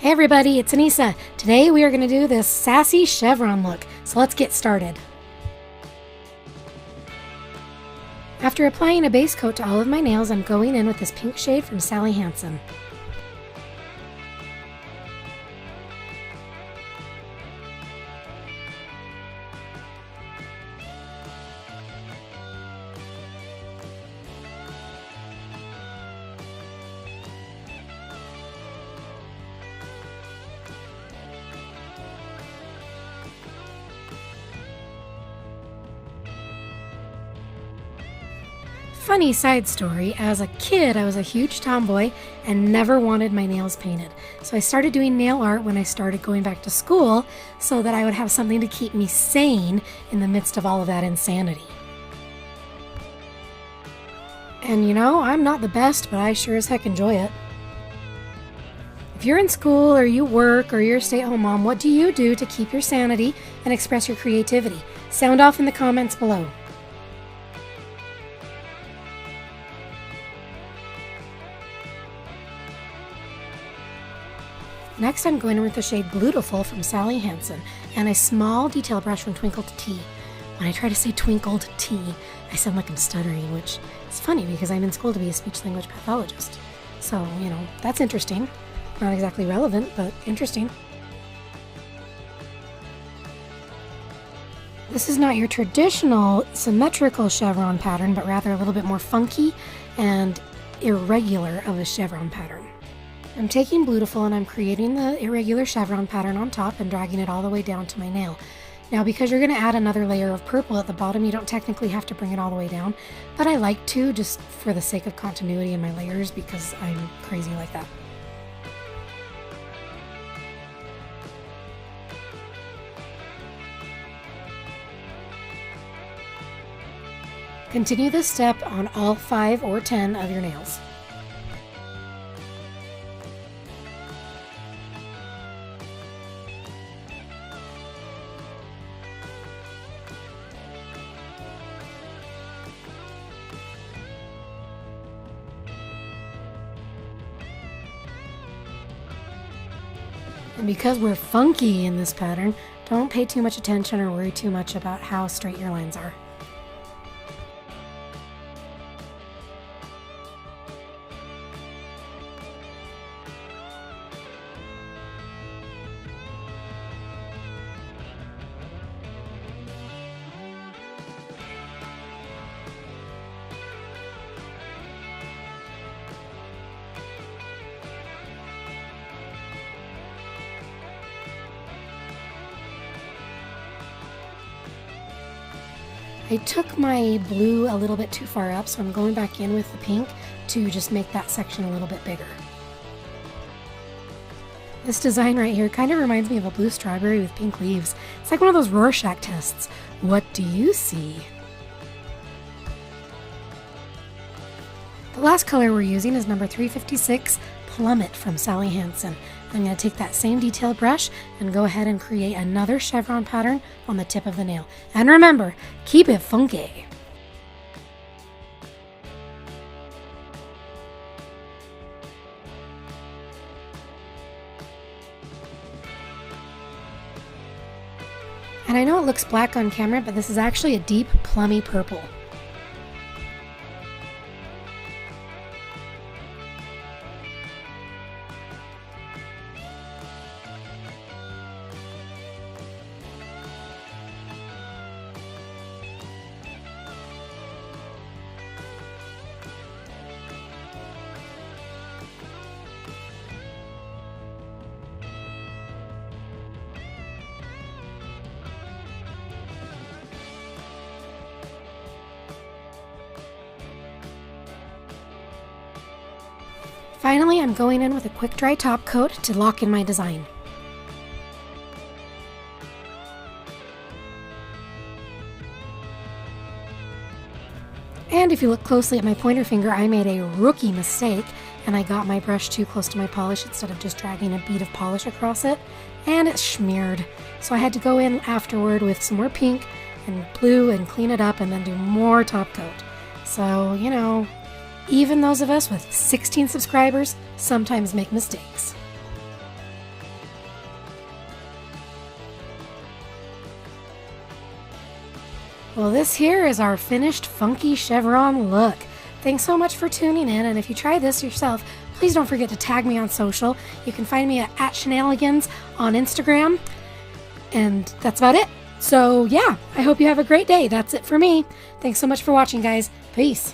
Hey everybody, it's Anissa. Today we are going to do this sassy chevron look, so let's get started. After applying a base coat to all of my nails, I'm going in with this pink shade from Hansen. Funny side story, as a kid I was a huge tomboy and never wanted my nails painted. So I started doing nail art when I started going back to school so that I would have something to keep me sane in the midst of all of that insanity. And you know, I'm not the best, but I sure as heck enjoy it. If you're in school or you work or you're a stay-at-home mom, what do you do to keep your sanity and express your creativity? Sound off in the comments below. Next, I'm going in with the shade Bluetiful from Hansen and a small detail brush from Twinkled Tea. When I try to say Twinkled Tea, I sound like I'm stuttering, which is funny because I'm in school to be a speech-language pathologist. So, you know, that's interesting. Not exactly relevant, but interesting. This is not your traditional symmetrical chevron pattern, but rather a little bit more funky and irregular of a chevron pattern. I'm taking Bluetiful and I'm creating the irregular chevron pattern on top and dragging it all the way down to my nail. Now, because you're going to add another layer of purple at the bottom, you don't technically have to bring it all the way down, but I like to just for the sake of continuity in my layers because I'm crazy like that. Continue this step on all 5 or 10 of your nails. And because we're funky in this pattern, don't pay too much attention or worry too much about how straight your lines are. I took my blue a little bit too far up, so I'm going back in with the pink to just make that section a little bit bigger. This design right here kind of reminds me of a blue strawberry with pink leaves. It's like one of those Rorschach tests. What do you see? The last color we're using is number 356, Plummet from Hansen. I'm going to take that same detail brush and go ahead and create another chevron pattern on the tip of the nail. And remember, keep it funky. And I know it looks black on camera, but this is actually a deep plummy purple. Finally, I'm going in with a quick dry top coat to lock in my design. And if you look closely at my pointer finger, I made a rookie mistake and I got my brush too close to my polish instead of just dragging a bead of polish across it, and it smeared. So I had to go in afterward with some more pink and blue and clean it up and then do more top coat. So, you know, even those of us with 16 subscribers sometimes make mistakes. Well, this here is our finished funky chevron look. Thanks so much for tuning in, and if you try this yourself, please don't forget to tag me on social. You can find me at Shenanigans on Instagram, and that's about it. So yeah, I hope you have a great day. That's it for me. Thanks so much for watching, guys. Peace.